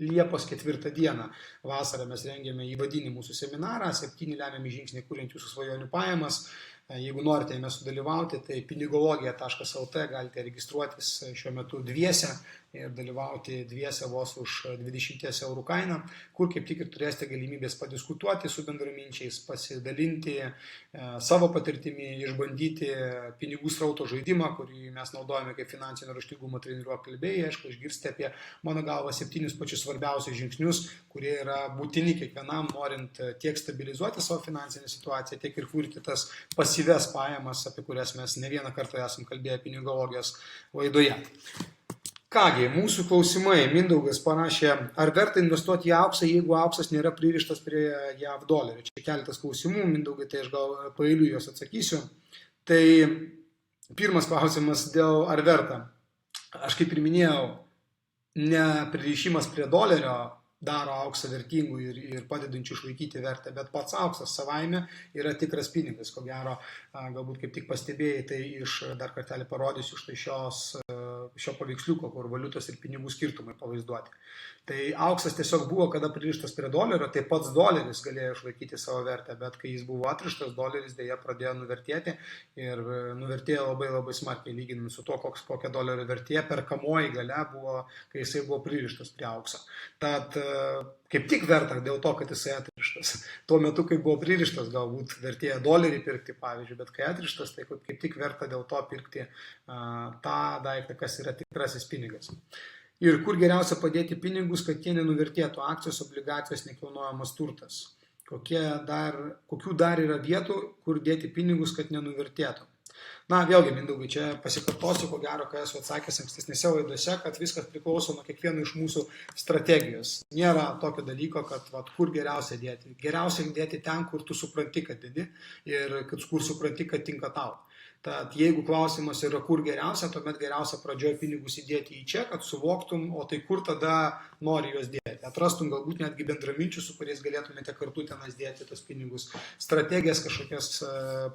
Liepos 4 dieną vasarą mes rengėme įvadinį mūsų seminarą, 7 lemiami žingsniai kuriant jūsų svajonių pajamas. Jeigu norite jame sudalyvauti, tai pinigologija.lt galite registruotis šiuo metu dviese ir dalyvauti dviese vos už 20 eurų kainą, kur kaip tik ir turėsite galimybės padiskutuoti su bendraminčiais, pasidalinti savo patirtimi, išbandyti pinigų srauto žaidimą, kurį mes naudojame kaip finansinio raštingumo treniruoklį bei, aišku, išgirsite apie, mano galva, 7 pačius svarbiausius žingsnius, kurie yra būtini kiekvienam, norint tiek stabilizuoti savo finansinę situaciją, tiek ir kurti tas pasyvias pajamas, apie kurias mes ne vieną kartą esam kalbėję pinigologijos laidoje. Kągi, mūsų klausimai. Mindaugas parašė, ar verta investuoti į auksą, jeigu auksas nėra pririštas prie JAV dolerio. Čia keletas klausimų, Mindaugai, tai aš gal paeiliui juos atsakysiu. Tai pirmas klausimas dėl ar verta. Aš kaip ir minėjau, nepririšimas prie dolerio daro auksą vertingų ir padedančių išlaikyti vertę, bet pats auksas savaime yra tikras pinigas. Ko gero, galbūt kaip tik pastebėjai, tai dar kartelį parodysiu štai šio paveiksliuko, kur valiutos ir pinigų skirtumai pavaizduoti. Tai auksas tiesiog buvo, kada pririštas prie dolerio, tai pats doleris galėjo išlaikyti savo vertę, bet kai jis buvo atrištas, doleris dėja pradėjo nuvertėti ir nuvertėjo labai labai smarkiai lyginant su to, kokia dolerio vertė perkamoji galia buvo, kai jisai buvo pririštas prie aukso. Tad kaip tik verta dėl to, kad jisai atrištas. Tuo metu, kai buvo pririštas, galbūt vertėjo dolerį pirkti, pavyzdžiui, bet kai atrištas, tai kaip tik verta dėl to pirkti tą daiktą, kas yra tikrasis pinigas. Ir kur geriausia padėti pinigus, kad jie nenuvertėtų, akcijos, obligacijos, nekilnojamas turtas. Kokių dar yra vietų, kur dėti pinigus, kad nenuvertėtų. Na, vėlgi, Mindaugai, čia pasikartosiu, ko gero, kai esu atsakęs ankstesnėse laidose, kad viskas priklauso nuo kiekvieno iš mūsų strategijos. Nėra tokio dalyko, kad kur geriausia dėti. Geriausia dėti ten, kur tu supranti, kad dedi ir kur supranti, kad tinka tau. Tad jeigu klausimas yra kur geriausia, tuomet geriausia pradžioje pinigus įdėti į čia, kad suvoktum, o tai kur tada nori juos dėti. Atrastum galbūt netgi bendraminčių, su kuriais galėtumėte kartu tenas dėti tos pinigus, strategijas kažkokias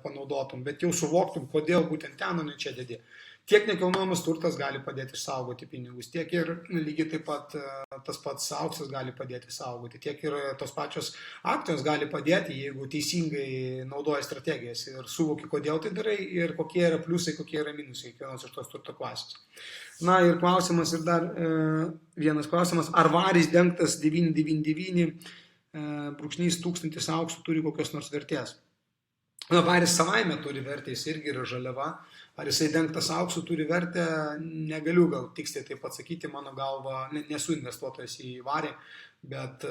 panaudotum, bet jau suvoktum, kodėl būtent ten, o ne čia dėdi. Tiek nekilnojamas turtas gali padėti išsaugoti pinigus, tiek ir lygiai taip pat tas pats auksas gali padėti saugoti, tiek ir tos pačios akcijos gali padėti, jeigu teisingai naudoji strategijas ir suvoki, kodėl tai darai ir kokie yra pliusai, kokie yra minusai kiekvienos iš tos turto klasės. Na ir klausimas ir dar vienas klausimas, ar varis dengtas 999 brūkšnys 1000 auksų turi kokios nors vertės? Na, varis savaime turi vertę, jis irgi yra žaliava. Ar jisai dengtas auksų turi vertę, negaliu gal tiksliai taip atsakyti, mano galva, nesu investuotojas į varį, bet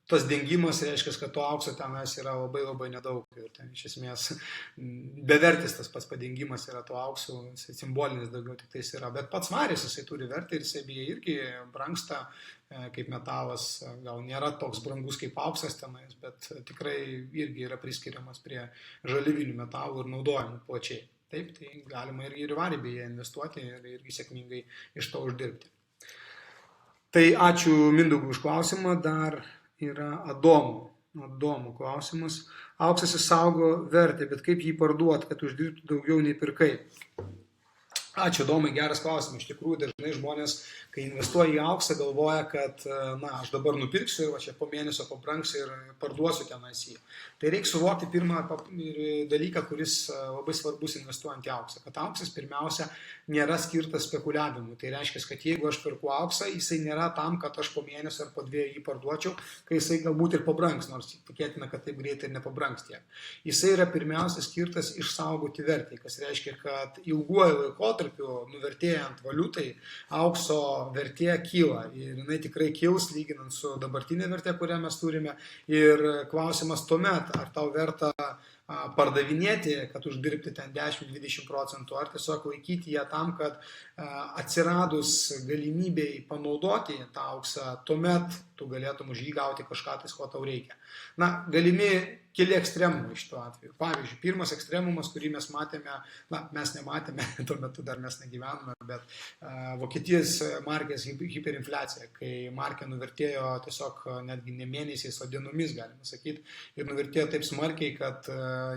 tas dengimas reiškia, kad to aukso tenais yra labai labai nedaug. Ir ten iš esmės bevertis tas pats padengimas yra to aukso, simbolinis daugiau tik tais yra. Bet pats varis jisai turi vertę ir jisai beje irgi brangsta kaip metalas, gal nėra toks brangus kaip auksas tenais, bet tikrai irgi yra priskiriamas prie žalivinių metalų ir naudojimų plačiai. Taip, tai galima ir varį beje investuoti ir irgi sėkmingai iš to uždirbti. Tai ačiū Mindaugui už klausimą, dar yra Adomo klausimas. Auksas išsaugo vertę, bet kaip jį parduoti, kad uždirbtų daugiau nei pirkai? Ačiū, Domai, geras klausimas. Iš tikrųjų, dažnai žmonės, kai investuoja į auksą, galvoja, kad aš dabar nupirksiu ir čia po mėnesio pabrangsiu ir parduosiu tenais jį. Tai reikia suvokti pirmą dalyką, kuris labai svarbus investuojant į auksą. Kad auksas pirmiausia nėra skirtas spekuliavimui. Tai reiškia, kad jeigu aš perku auksą, jisai nėra tam, kad aš po mėnesio ar po 2 jį parduočiau, kai jisai galbūt ir pabrangs, nors tikėtina, kad taip greitai ir nepabrangs tiek. Jisai yra pirmiausia skirtas išsaugoti vertę, kas reiškia, kad ilguoju laikotarpiu nuvertėjant valiutai, aukso vertė kyla ir jinai tikrai kils lyginant su dabartinė vertė, kurią mes turime. Ir klausimas tuomet, ar tau verta pardavinėti, kad uždirbti ten 10-20%, ar tiesiog laikyti ją tam, kad atsiradus galimybei panaudoti tą auksą, tuomet tu galėtum už jį gauti kažką, ko tau reikia. Na, galimi keli ekstremumai iš tuo atveju. Pavyzdžiui, pirmas ekstremumas, kurį mes matėme, mes nematėme, tuo metu dar mes negyvenome, bet Vokietijos markės hiperinfliacija, kai markė nuvertėjo tiesiog netgi ne mėnesiais, o dienomis, galima sakyti, ir nuvertėjo taip smarkiai, kad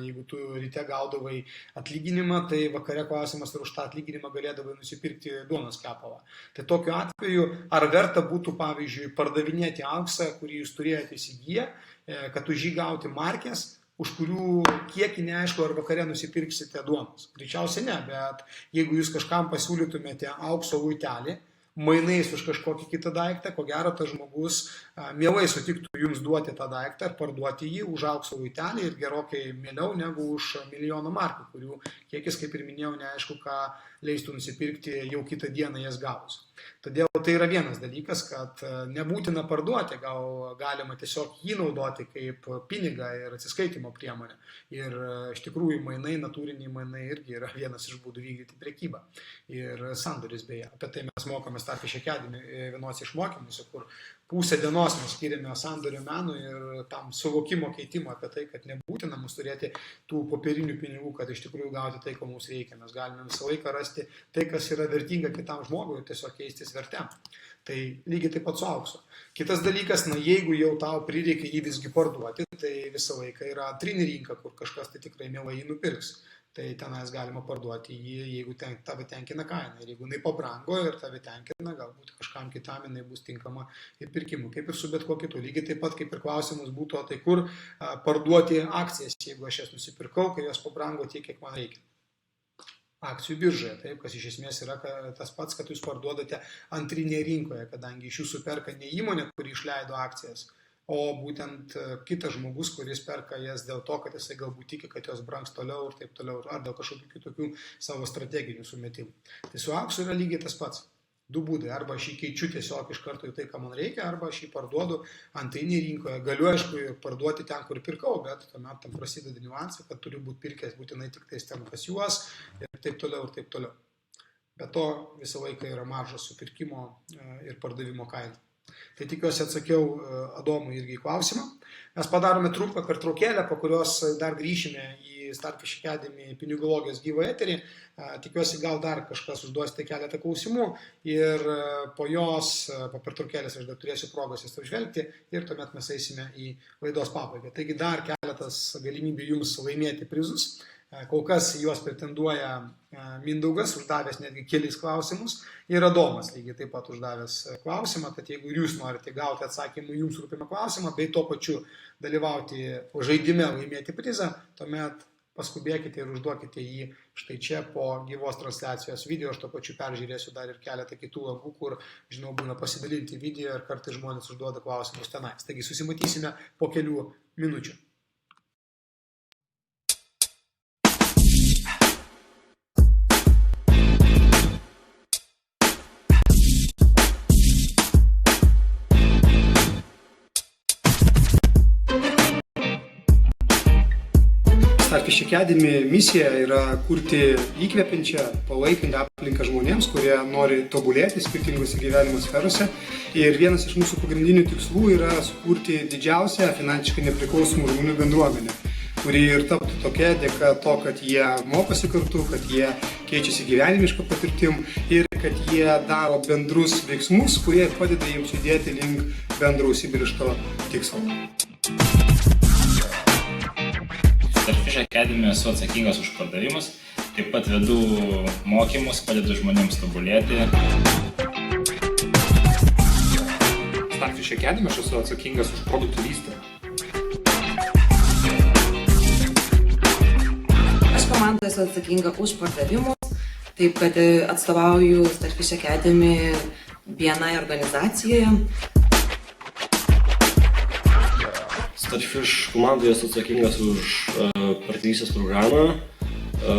jeigu tu ryte gaudavai atlyginimą, tai vakare klausimas, ar už tą atlyginimą galėdavai nusipirkti duonos kepalą. Tai tokiu atveju, ar verta būtų, pavyzdžiui, pardavinėti auksą, kurį jūs turėjote įsigiję, kad už jį gauti markės, už kurių kiekį neaišku, ar vakare nusipirksite duonos. Greičiausiai ne, bet jeigu jūs kažkam pasiūlytumėte aukso luitelį, mainais už kažkokį kitą daiktą, ko gero tas žmogus mielai sutiktų jums duoti tą daiktą ir parduoti jį už aukso luitelį ir gerokai mieliau negu už milijoną markų, kurių kiekis, kaip ir minėjau, neaišku, ką leistų nusipirkti jau kitą dieną jas gavus. Todėl tai yra vienas dalykas, kad nebūtina parduoti, gal galima tiesiog jį naudoti kaip pinigą ir atsiskaitimo priemonę. Ir iš tikrųjų mainai, natūriniai mainai irgi yra vienas iš būdų vykdyti prekybą. Ir sandoris beje. Apie tai mes mokame Starfish Academy vienos iš mokymuose, kur pusę dienos mes skiriame sandorio menų ir tam suvokimo keitimo apie tai, kad nebūtina mums turėti tų popierinių pinigų, kad iš tikrųjų gauti tai, ko mums reikia. Mes galime visą laiką rasti tai, kas yra vertinga kitam žmogui ir tiesiog keistis vertę. Tai lygiai taip pat su auksu. Kitas dalykas, jeigu jau tau prireikia jį visgi parduoti, tai visą laiką yra antrinė rinka, kur kažkas tai tikrai mielai jį nupirks. Tai tenais galima parduoti jį, jeigu tave tenkina kaina. Ir jeigu jinai pabrango ir tave tenkina, galbūt kažkam kitam jinai bus tinkama ir pirkimui. Kaip ir su bet kuo kitu. Lygiai taip pat kaip ir klausimas būtų, tai kur parduoti akcijas, jeigu aš jas nusipirkau, kai jos pabrango tiek, kiek man reikia. Akcijų biržoje, taip, kas iš esmės yra tas pats, kad jūs parduodate antrinėje rinkoje, kadangi iš jūsų perka ne įmonė, kuri išleido akcijas, o būtent kitas žmogus, kuris perka jas dėl to, kad jisai galbūt tiki, kad jos brangs toliau ir taip toliau, ar dėl kažkokių kitokių savo strateginių sumetimų. Tai su auksu yra lygiai tas pats. Du būdai. Arba aš jį keičiu tiesiog iš karto į tai, ką man reikia, arba aš jį parduodu antrinėje rinkoje. Galiu, aišku, parduoti ten, kur pirkau, bet tuomet tam prasideda niuansai, kad turi būti pirkęs būtinai tik tais ten pas juos ir taip toliau ir taip toliau. Be to visą laiką yra maržas supirkimo ir pardavimo kaina. Tai tikiuosi atsakiau Adomui irgi į klausimą. Mes padarome trumpą pertraukėlę, po kurios dar grįšime į Starfish Academy pinigologijos gyvą eterį. Tikiuosi gal dar kažkas užduosite keletą klausimų ir po pertraukėlės aš dar turėsiu progos jas apžvelgti ir tuomet mes eisime į laidos pabaigą. Taigi dar keletas galimybių jums laimėti prizus. Kol kas juos pretenduoja Mindaugas, uždavęs netgi kelis klausimus, ir Adomas lygiai taip pat uždavęs klausimą, tad jeigu jūs norite gauti atsakymų jums rūpimą klausimą, bei tuo pačiu dalyvauti žaidime laimėti prizą, tuomet paskubėkite ir užduokite jį štai čia po gyvos transliacijos video. Aš tuo pačiu peržiūrėsiu dar ir keletą kitų langų, kur, žinau, būna pasidalinti video ir kartais žmonės užduoda klausimus tenais. Taigi susimatysime po kelių minučių. Starfish Academy misija yra kurti įkvepiančią, palaikantį aplinką žmonėms, kurie nori tobulėti skirtingose gyvenimo sferose. Ir vienas iš mūsų pagrindinių tikslų yra sukurti didžiausią finansiškai nepriklausomų žmonių bendruomenę, kuri ir taptų tokia dėka to, kad jie mokosi kartu, kad jie keičiasi gyvenimišką patirtim ir kad jie daro bendrus veiksmus, kurie padeda jiems judėti link bendro užsibrėžto tikslo. Starfish Academy esu atsakingas už pardavimus, taip pat vedu mokymus, padedu žmonėms tobulėti. Starfish Academy aš esu atsakingas už produktų vystymą. Aš komandoje esu atsakinga už pardavimus, taip kad atstovauju Starfish Academy vienai organizacijoje. Starfish komandoje esu atsakingas už partnerystės programą.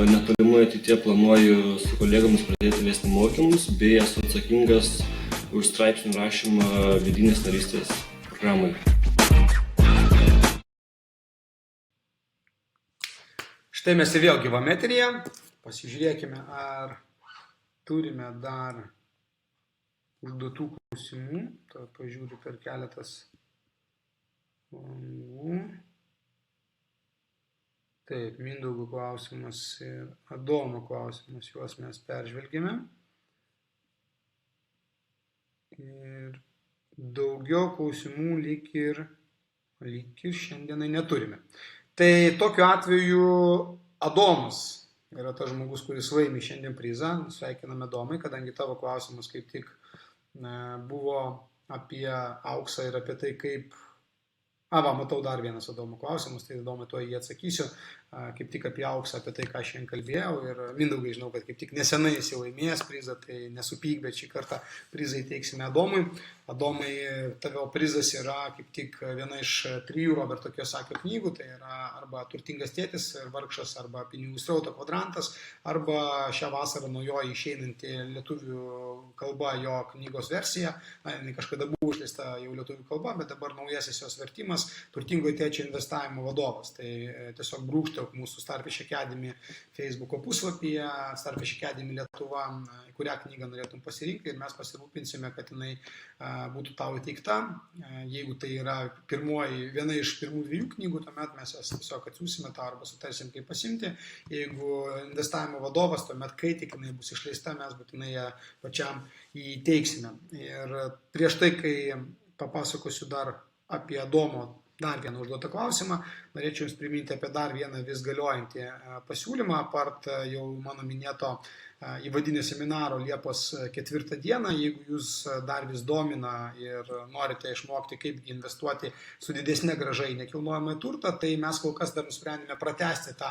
Netolimai ateityje planuoju su kolegomis pradėti vesti mokymus, bei esu atsakingas už straipsnių rašymą vidinės narystės programai. Štai mes ir vėl gyvam eteryje. Pasižiūrėkime, ar turime dar užduotų klausimų. To pažiūriu per keletas langų. Taip, Mindaugo klausimas ir Adomo klausimas, juos mes peržvelgėme. Ir daugiau klausimų lyg ir šiandienai neturime. Tai tokiu atveju Adomas yra tas žmogus, kuris laimi šiandien prizą. Sveikiname Adomai, kadangi tavo klausimas kaip tik buvo apie auksą ir apie tai, kaip... Matau dar vienas Adomo klausimas, tai Adomai tuo jį atsakysiu, kaip tik apie auksą, apie tai, ką šiandien kalbėjau. Ir Mindaugai, žinau, kad kaip tik nesenai esi laimėjęs prizą, tai nesupyk, bet šį kartą prizą įteiksime Adomui. Adomai, tavo prizas yra kaip tik viena iš 3 Roberto Kiyosakio knygų, tai yra arba Turtingas tėtis ir vargšas, arba Pinigų srauto kvadrantas, arba šią vasarą naujoji išeinanti lietuvių kalba jo knygos versija. Jinai kažkada buvo išleista jau lietuvių kalba, bet dabar naujasis jos vertimas Turtingo tėčio investavimo vadovas. Tai tiesiog brūkštelk mūsų Starfish Academy Facebook'o puslapyje, Starfish Academy Lietuva, kurią knygą norėtum pasirinkti, ir mes pasirūpinsime, kad jinai būtų tau įteikta. Jeigu tai yra viena iš pirmų 2 knygų, tuomet mes jas tiesiog atsiūsime tą arba sutarsim, kaip pasimti. Jeigu investavimo vadovas, tuomet kai tik jinai bus išleista, mes būtinai ją pačiam įteiksime. Ir prieš tai, kai papasakosiu dar apie Adomo dar vieną užduotą klausimą, norėčiau Jums priminti apie dar vieną vis galiojantį pasiūlymą, apart jau mano minėto įvadinio seminaro Liepos 4 dieną. Jeigu Jūs dar vis domina ir norite išmokti, kaip investuoti su didesnė grąža į nekilnojamąjį turtą, tai mes kol kas dar nusprendėme pratęsti tą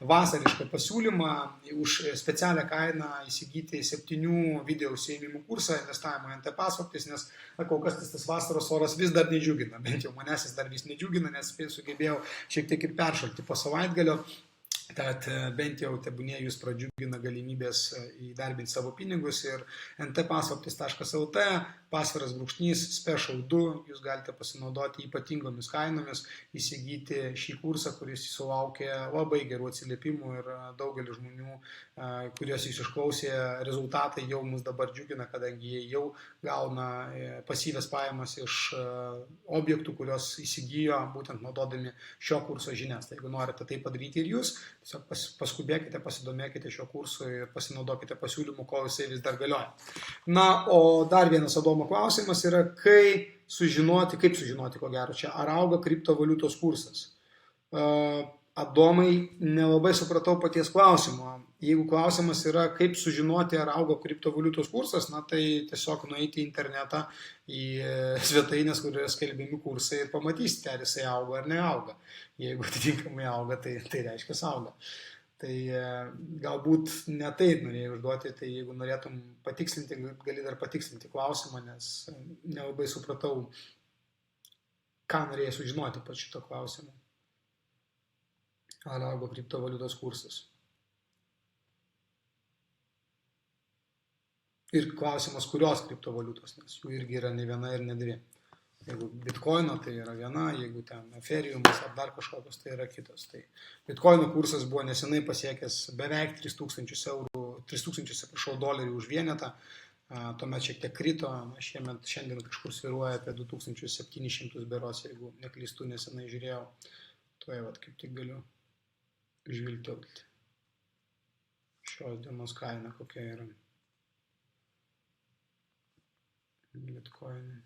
vasarišką pasiūlymą už specialią kainą įsigyti 7 video užsiėmimų kursą investavimo NT paslaptys, nes kol kas tas vasaros oras vis dar nedžiugina, bent jau manęs jis dar vis nedžiugina, nes sugebėjau šiek tiek ir peršalti po savaitgalio. Tad bent jau tebūnie Jūs pradžiugina galimybės įdarbinti savo pinigus ir ntpaslaptis.lt /special 2 Jūs galite pasinaudoti ypatingomis kainomis, įsigyti šį kursą, kuris sulaukė labai gerų atsiliepimų ir daugelis žmonių, kuriuos Jūs išklausė, rezultatai jau mus dabar džiugina, kadangi jie jau gauna pasyvias pajamas iš objektų, kurios įsigijo būtent naudodami šio kurso žinias. Tai jeigu norite tai padaryti ir Jūs, tiesiog paskubėkite, pasidomėkite šio kursu ir pasinaudokite pasiūlymu, kol jisai vis dar galioja. Na, o dar vienas Adomo klausimas yra, kaip sužinoti, ko gero čia, ar auga kriptovaliutos kursas. Adomai, nelabai supratau paties klausimo. Jeigu klausimas yra, kaip sužinoti, ar auga kriptovaliutos kursas, na tai tiesiog nueiti į internetą, į svetainės, kur yra skelbiami kursai ir pamatysite, ar jisai auga ar neauga. Jeigu atitinkamai auga, tai reiškia auga. Tai galbūt ne taip norėjau užduoti, tai jeigu norėtum patikslinti, gali dar patikslinti klausimą, nes nelabai supratau, ką norėjai sužinoti po šito klausimu. Ar auga kriptovaliutos kursas? Ir klausimas, kurios kriptovaliutos, nes jų irgi yra ne viena ir ne 2. Jeigu bitkoino, tai yra viena, jeigu ten eferiumas ar dar kažkokios, tai yra kitos. Tai bitkoino kursas buvo nesenai pasiekęs beveik 3000 dolerių už vienetą, tuomet šiek tiek krito, šiandien kažkur svyruoja apie 2700 beros, jeigu neklystu, nesenai žiūrėjau. Tuoj kaip tik galiu žvilgtelti šios dienos kaina, kokia yra bitkoinai.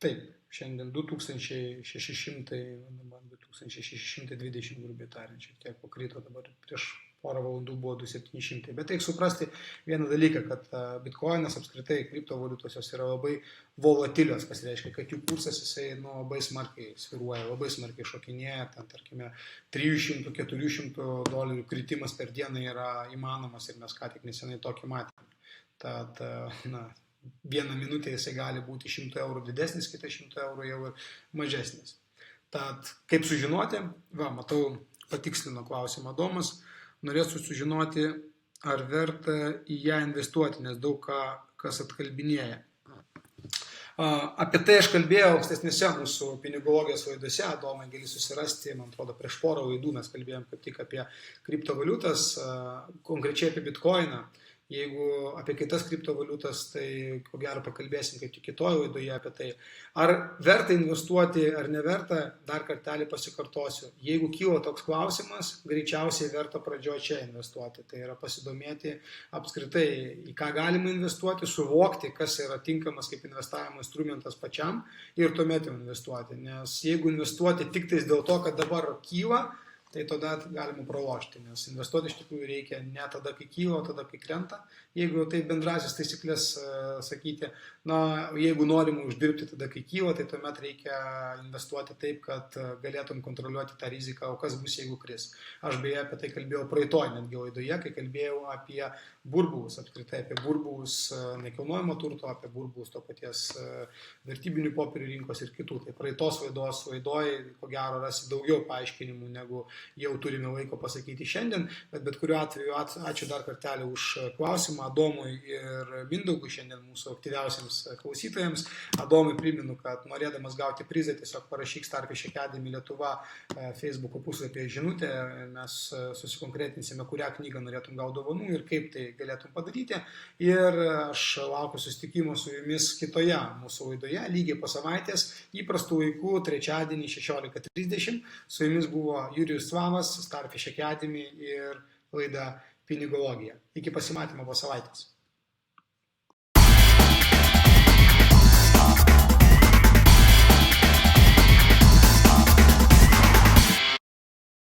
Taip, šiandien 2620 grubiai tariant, šiek tiek pakrito, dabar prieš porą valandų buvo 2700. Bet reikia suprasti vieną dalyką, kad bitkoinas apskritai kriptovaliutos jos yra labai volatilios, kas reiškia, kad jų kursas jisai labai smarkiai svyruoja, labai smarkiai šokinėja, ten tarkime 300-400 dolerių kritimas per dieną yra įmanomas ir mes ką tik nesenai tokį matėme. Tad, vieną minutę jisai gali būti 100 eurų didesnis, kitą 100 eurų jau ir mažesnis. Tad kaip sužinoti? Matau, patikslino klausimą Adomas. Norėsiu sužinoti, ar verta į ją investuoti, nes daug kas atkalbinėja. Apie tai aš kalbėjau ankstesnėse mūsų pinigologijos laidose, Adomai gali susirasti, man atrodo, prieš porą laidų mes kalbėjom kaip tik apie kriptovaliutas, konkrečiai apie bitkoiną. Jeigu apie kitas kriptovaliutas, tai ko gero pakalbėsim kaip tik kitoje laidoje apie tai. Ar verta investuoti ar neverta, dar kartelį pasikartosiu. Jeigu kyla toks klausimas, greičiausiai verta pradžioje čia investuoti. Tai yra pasidomėti apskritai, į ką galima investuoti, suvokti, kas yra tinkamas kaip investavimo instrumentas pačiam ir tuomet investuoti. Nes jeigu investuoti tik tais dėl to, kad dabar kyla, tai tada galima pralošti, nes investuoti iš tikrųjų reikia ne tada, kai kyla, o tada, kai krenta. Jeigu tai bendrasis taisyklės sakyti, jeigu norima uždirbti tada, kai kyla, tai tuomet reikia investuoti taip, kad galėtum kontroliuoti tą riziką, o kas bus, jeigu kris. Aš beje apie tai kalbėjau praeitoj netgi laidoje, kai kalbėjau apie burbulus, apskritai apie burbulus nekilnojamo turto, apie burbulus to paties vertybinių popierių rinkos ir kitų. Tai praeitos laidos laidoj, ko gero, rasi daugiau paaiškinimų, negu jau turime laiko pasakyti šiandien, bet kuriuo atveju ačiū dar kartelį už klausimą Adomui ir Mindaugui šiandien mūsų aktyviausiams klausytojams. Adomui priminu, kad norėdamas gauti prizą, tiesiog parašyk Starfish Academy Lietuva Facebook'o puslapyje žinutę, mes susikonkretinsime, kurią knygą norėtum gauti dovanų ir kaip tai galėtum padaryti. Ir aš laukiu susitikimo su jumis kitoje mūsų laidoje, lygiai po savaitės, įprastų laikų, trečiadienį 16:30. Su jumis buvo Jurijus Svavas, Starfish Academy ir laida Pinigologija. Iki pasimatymo po savaitės.